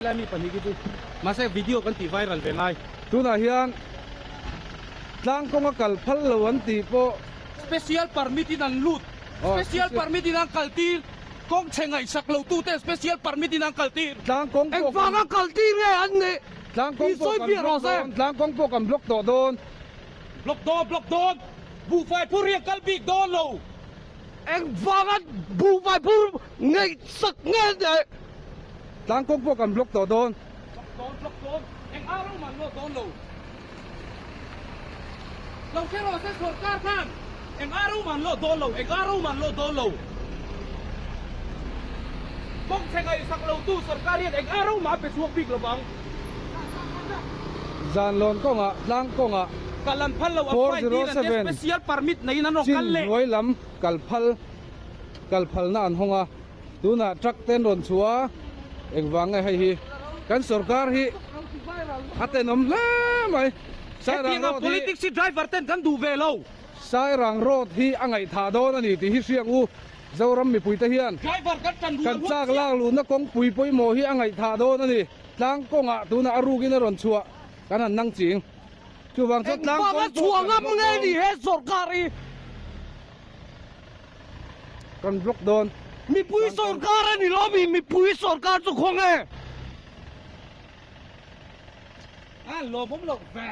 Lai mi pani gitu masa video kan ti viral ve lai tu na hian tlang ko nga kalphal lo an ti po special permit in loot special permit in kaltir kong chengai saklo tu te special permit in kaltir tlang kong eng wanga kaltir nge an ne tlang kong po tlang kong po kan block to don block don bu fai puri kalbik don lo eng wanga bu fai pur ngai sak nge de tlang kong po kan block to don block don eng araw man lo don lo lo kero sa sarkar kan eng araw man lo don lo eng araw man lo don lo kong chengai saklo tu sarkariat eng araw ma pe suak big lo bang zan lon ko nga tlang ko nga kalan phal lo apply din special permit na inano kalle noi lam kalphal na an honga tuna truck ten ron chua engwang hai hi kan sarkar hi atenom la mai sai rang road politics si driver ten kan du velo sai rang road hi angai tha don ani ti hi siang u zoram mi puita hian driver kan chak lang lu na kong pui pui mo hi angai tha don ani tlang konga tuna arugin ron chua kan an nang ching chu wang chot lang kong chuang ngam nge ni he sarkari kan block don mi pui sarkar ani lo mi pui sarkar chu khong e lo bom lo ve